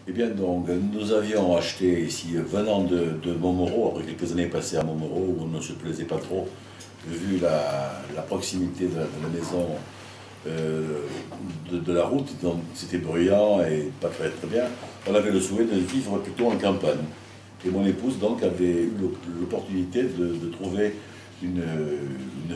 Eh bien, donc, nous avions acheté ici, venant de Montmoreau, après quelques années passées à Montmoreau, où on ne se plaisait pas trop, vu la proximité de la maison euh, de la route, donc c'était bruyant et pas très très bien. On avait le souhait de vivre plutôt en campagne. Et mon épouse, donc, avait eu l'opportunité de trouver une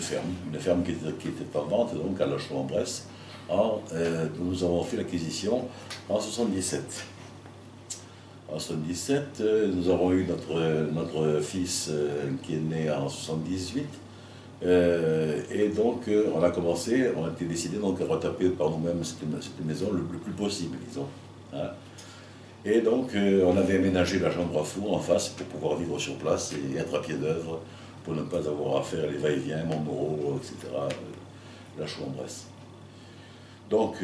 ferme qui était en vente, donc à La Chaux-en-Bresse. Nous avons fait l'acquisition en 77. En 77, nous avons eu notre fils qui est né en 78. Et donc, on a commencé, on a été décidé donc à retaper par nous-mêmes cette maison le plus possible, disons. Hein. Et donc, on avait aménagé la chambre à four en face pour pouvoir vivre sur place et être à pied d'œuvre pour ne pas avoir à faire les va-et-vient, Montmoreau, etc., la Chaux-en-Bresse. Donc,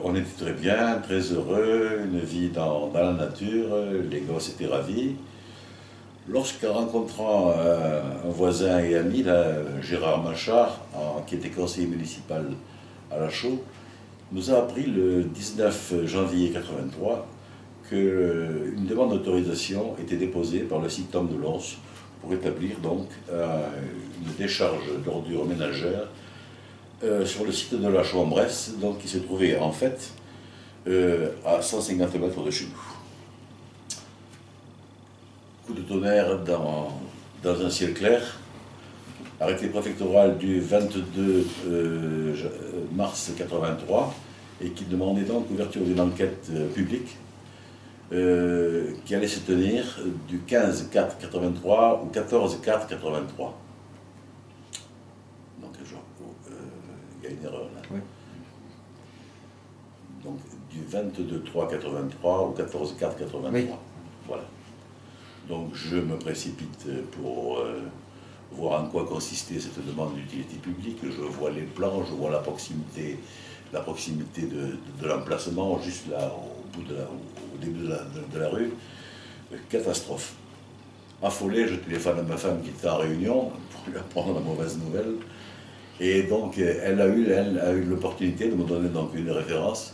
on était très bien, très heureux, une vie dans la nature, les gosses étaient ravis. Lorsqu'en rencontrant un voisin et ami, là, Gérard Machard, qui était conseiller municipal à La Chaux, nous a appris le 19 janvier 83 qu'une demande d'autorisation était déposée par le SICTOM de Lons pour établir donc une décharge d'ordures ménagères sur le site de La Chaux-en-Bresse, donc qui se trouvait en fait à 150 mètres de chez nous. Coup de tonnerre dans un ciel clair, arrêté préfectoral du 22 mars 83, et qui demandait donc l'ouverture d'une enquête publique qui allait se tenir du 15-4-83 au 14-4-83. Donc, il y a une erreur là. Oui. Donc, du 22-3-83 au 14-4-83. Oui. Voilà. Donc, je me précipite pour voir en quoi consistait cette demande d'utilité publique. Je vois les plans, je vois la proximité de l'emplacement, juste là, au début de la rue. Catastrophe. Affolé, je téléphone à ma femme qui était en réunion pour lui apprendre la mauvaise nouvelle. Et donc, elle a eu l'opportunité de me donner donc une référence.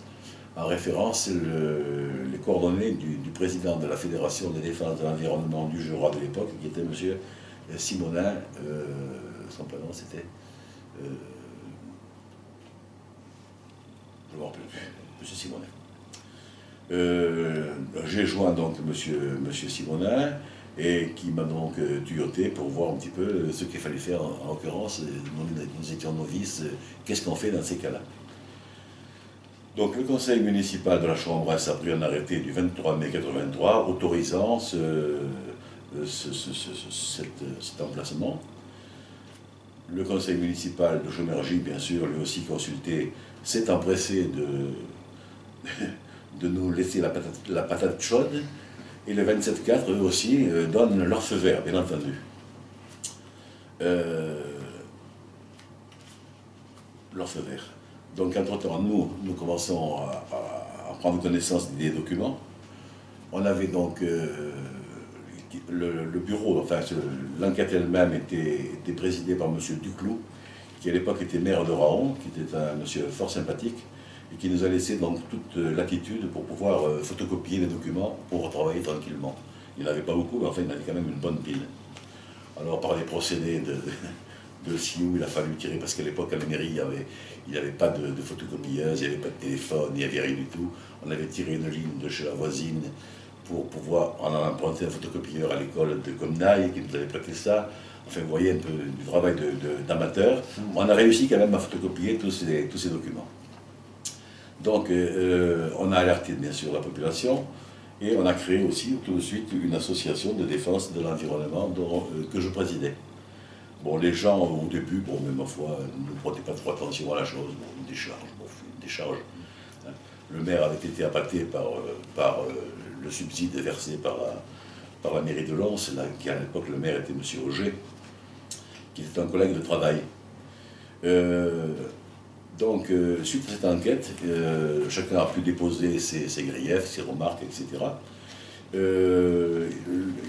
En référence, les coordonnées du président de la Fédération de défense de l'environnement du Jura de l'époque, qui était M. Simonin, son prénom c'était... je ne me rappelle plus, M. Simonin. J'ai joint donc Monsieur Simonin, et qui m'a donc tuyauté pour voir un petit peu ce qu'il fallait faire en l'occurrence. Nous étions novices, qu'est-ce qu'on fait dans ces cas-là? Donc le conseil municipal de la Chaux-en-Bresse a pris un arrêté du 23 mai 83 autorisant cet emplacement. Le conseil municipal de Chaumergy, bien sûr, lui aussi consulté, s'est empressé de nous laisser la patate chaude. Et le 27-4, eux aussi, donnent leur feu vert, bien entendu. Leur feu vert. Donc, entre-temps, nous commençons à prendre connaissance des documents. On avait donc le bureau, enfin, l'enquête elle-même était présidée par M. Duclou, qui à l'époque était maire de Raon, qui était un monsieur fort sympathique, et qui nous a laissé donc toute latitude pour pouvoir photocopier les documents pour travailler tranquillement. Il n'avait pas beaucoup, mais enfin, il avait quand même une bonne pile. Alors, par les procédés de Sioux, il a fallu tirer, parce qu'à l'époque, à la mairie, il n'y avait pas de photocopieuse, il n'y avait pas de téléphone, il n'y avait rien du tout. On avait tiré une ligne de chez la voisine pour pouvoir en emprunter un photocopieur à l'école de Comnaille, qui nous avait prêté ça. Enfin, vous voyez un peu du travail d'amateur. On a réussi quand même à photocopier tous ces documents. Donc, on a alerté bien sûr la population, et on a créé aussi tout de suite une association de défense de l'environnement que je présidais. Bon, les gens au début, bon, mais ma foi, ne prêtaient pas trop attention à la chose. Bon, une décharge. Hein. Le maire avait été impacté par le subside versé par la mairie de Lons, qui à l'époque le maire était M. Auger, qui était un collègue de travail. Donc, suite à cette enquête, chacun a pu déposer ses griefs, ses remarques, etc. Il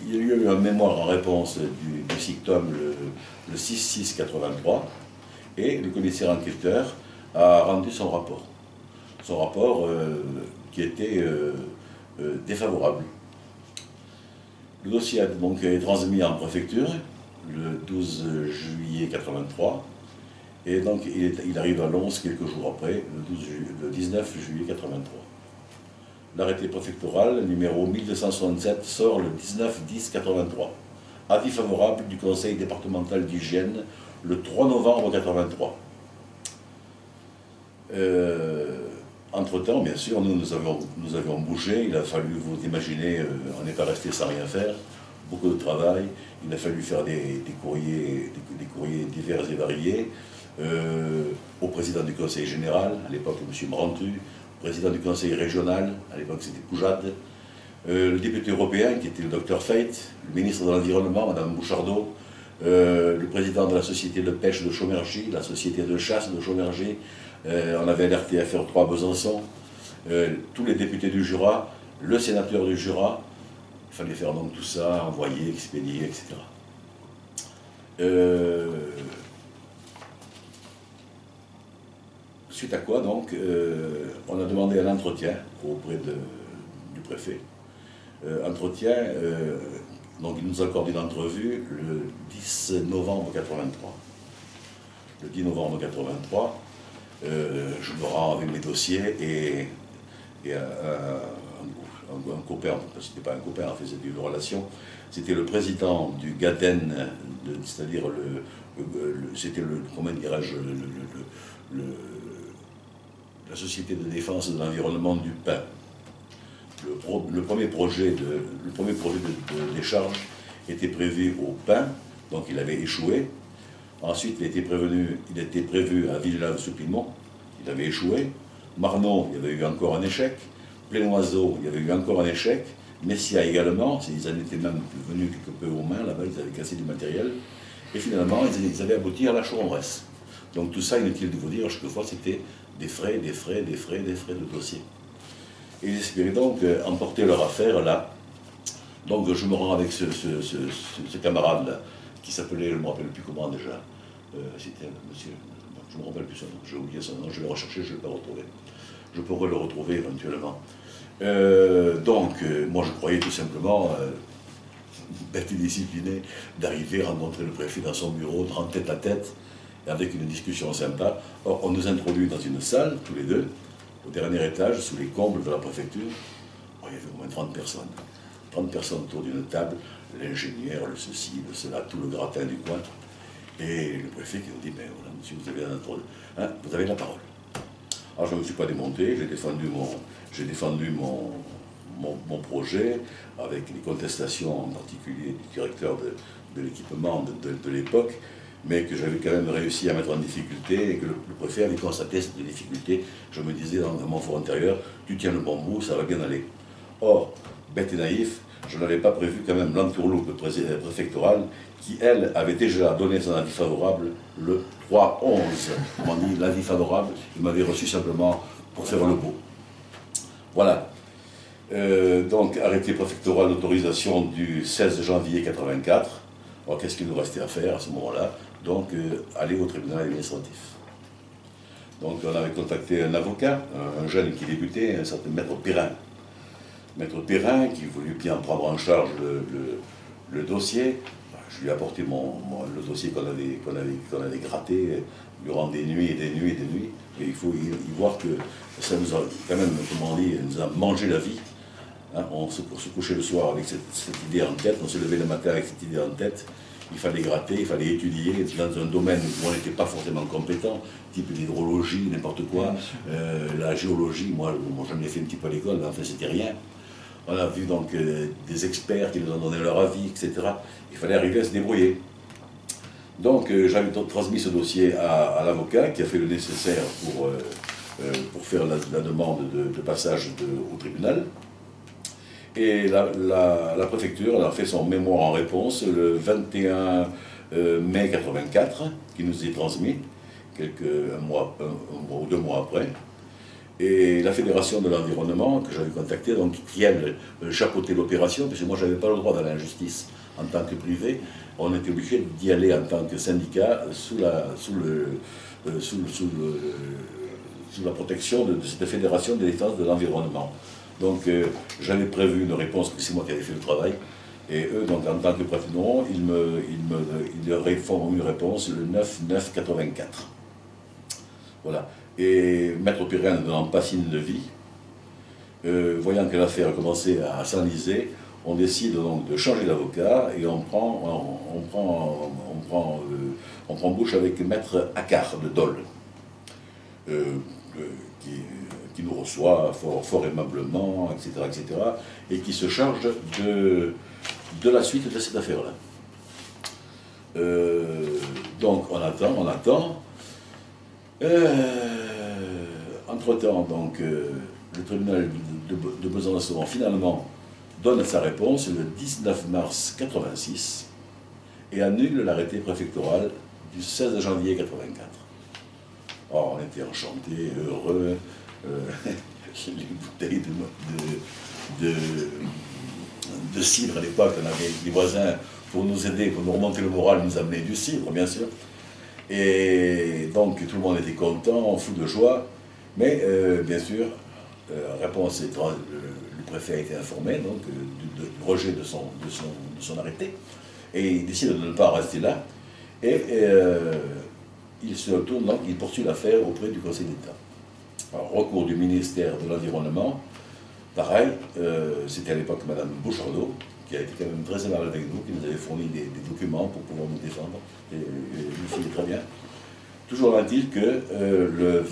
y a eu un mémoire en réponse du SICTOM le 6-6-83, et le commissaire enquêteur a rendu son rapport. Son rapport qui était défavorable. Le dossier a donc été transmis en préfecture le 12 juillet 83 et donc il arrive à Lons quelques jours après, le 19 juillet 83. L'arrêté préfectoral numéro 1267 sort le 19-10-83. Avis favorable du Conseil départemental d'hygiène le 3 novembre 83. Entre-temps, bien sûr, nous avions bougé, il a fallu, vous imaginez, on n'est pas resté sans rien faire, beaucoup de travail, il a fallu faire des courriers divers et variés, au président du conseil général, à l'époque M. Brantu, au président du conseil régional, à l'époque c'était Poujade, le député européen qui était le docteur Feit, le ministre de l'Environnement, Mme Bouchardot, le président de la société de pêche de Chaumergy, la société de chasse de Chaumergy, on avait alerté à faire 3 à Besançon, tous les députés du Jura, le sénateur du Jura, il fallait faire donc tout ça, envoyer, expédier, etc. Suite à quoi donc, on a demandé un entretien auprès du préfet. Entretien, donc il nous a accordé une entrevue le 10 novembre 83. Le 10 novembre 83, je me rends avec mes dossiers et un copain, c'était pas un copain, en fait c'était une relation, c'était le président du GADEN, c'est-à-dire c'était le, comment dirais-je, la Société de défense de l'environnement du Pin. Le premier projet de décharge était prévu au Pin, donc il avait échoué. Ensuite, il était prévu à Villeneuve-sous-Pimont, il avait échoué. Marnon, il y avait eu encore un échec. Plénoiseau, il y avait eu encore un échec. Messia également, ils en étaient même venus quelque peu aux mains, là-bas, ils avaient cassé du matériel. Et finalement, ils avaient abouti à la Chaux-en-Bresse. Donc tout ça, inutile de vous dire, chaque fois, c'était des frais de dossier. Et ils espéraient donc emporter leur affaire là. Donc je me rends avec ce camarade-là, qui s'appelait, je ne me rappelle plus comment déjà, c'était un monsieur, je ne me rappelle plus son nom, j'ai oublié son nom, je vais le rechercher, je ne vais pas le retrouver. Je pourrais le retrouver éventuellement. Moi je croyais tout simplement, bête et discipliné, d'arriver, rencontrer le préfet dans son bureau, de rentrer tête à tête, avec une discussion sympa. Or, on nous introduit dans une salle, tous les deux, au dernier étage, sous les combles de la préfecture. Oh, il y avait au moins 30 personnes. 30 personnes autour d'une table, l'ingénieur, le ceci, le cela, tout le gratin du coin. Et le préfet qui nous dit, ben voilà, monsieur, vous avez la parole. Alors je ne me suis pas démonté, j'ai défendu mon projet, avec les contestations en particulier du directeur de l'équipement de l'époque, mais que j'avais quand même réussi à mettre en difficulté et que le préfet avait constaté cette difficulté. Je me disais dans mon fort intérieur, tu tiens le bon bout, ça va bien aller. Or, bête et naïf, je n'avais pas prévu quand même l'entourloupe préfectorale qui, elle, avait déjà donné son avis favorable le 3-11. On dit l'avis favorable, il m'avait reçu simplement pour faire le beau. Voilà. Donc, arrêté préfectoral d'autorisation du 16 janvier 84. Alors, qu'est-ce qu'il nous restait à faire à ce moment-là? Donc, aller au tribunal administratif. Donc, on avait contacté un avocat, un jeune qui débutait, un certain maître Perrin. Maître Perrin, qui voulut bien prendre en charge le dossier. Je lui ai apporté le dossier qu'on avait gratté durant des nuits et des nuits et des nuits. Et il faut y voir que ça nous a quand même, comment on dit, nous a mangé la vie. Hein, on se couchait le soir avec cette idée en tête, on se levait le matin avec cette idée en tête. Il fallait gratter, il fallait étudier dans un domaine où on n'était pas forcément compétent, type l'hydrologie, n'importe quoi, la géologie, moi j'en ai fait un petit peu à l'école, mais enfin c'était rien. On a vu donc des experts qui nous ont donné leur avis, etc. Il fallait arriver à se débrouiller. Donc j'avais transmis ce dossier à l'avocat qui a fait le nécessaire pour faire la demande de passage au tribunal. Et la préfecture a fait son mémoire en réponse le 21 mai 84, qui nous est transmis, un mois ou 2 mois après. Et la Fédération de l'Environnement, que j'avais contactée, donc, qui elle chapeautait l'opération, parce que moi je n'avais pas le droit d'aller en justice en tant que privé, on était obligé d'y aller en tant que syndicat sous la protection de cette Fédération de défense de l'environnement. Donc j'avais prévu une réponse, que c'est moi qui avais fait le travail. Et eux, donc en tant que préfet de Nohant, ils leur font une réponse le 9-9-84. Voilà. Et Maître Pirenne ne donnant pas signe de vie, voyant que l'affaire commençait à s'enliser, on décide donc de changer d'avocat et on prend bouche avec Maître Accard de Dole, qui nous reçoit fort aimablement, etc., et qui se charge de la suite de cette affaire-là. Donc on attend. Entre-temps, donc, le tribunal de Besançon finalement donne sa réponse le 19 mars 86 et annule l'arrêté préfectoral du 16 janvier 84. Oh, on était enchantés, heureux. Les bouteilles de cidre à l'époque, on avait les voisins pour nous aider, pour nous remonter le moral, nous amener du cidre, bien sûr. Et donc tout le monde était content, fou de joie, mais bien sûr, réponse, le préfet a été informé donc, du rejet de son arrêté, et il décide de ne pas rester là, et il se tourne, donc, il poursuit l'affaire auprès du Conseil d'État. Alors, recours du ministère de l'Environnement, pareil, c'était à l'époque Madame Bouchardot, qui a été quand même très aimable avec nous, qui nous avait fourni des documents pour pouvoir nous défendre, et il fallait très bien. Toujours est-il que le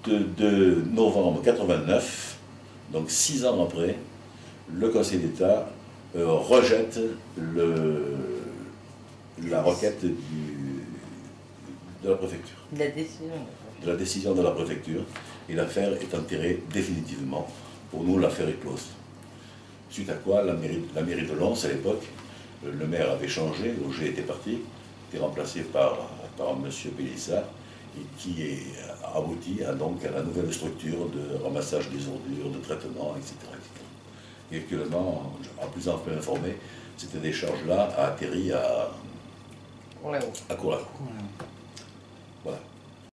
22 novembre 89, donc 6 ans après, le Conseil d'État rejette la requête de la préfecture. De la décision de la préfecture, et l'affaire est enterrée définitivement. Pour nous, l'affaire est close. Suite à quoi, la mairie de Lens, à l'époque, le maire avait changé, Auger était parti, était remplacé par M. Pélissard, et qui a abouti donc à la nouvelle structure de ramassage des ordures, de traitement, etc. Et actuellement, en plus informé, cette décharge-là a atterri à Courlavoux. Voilà.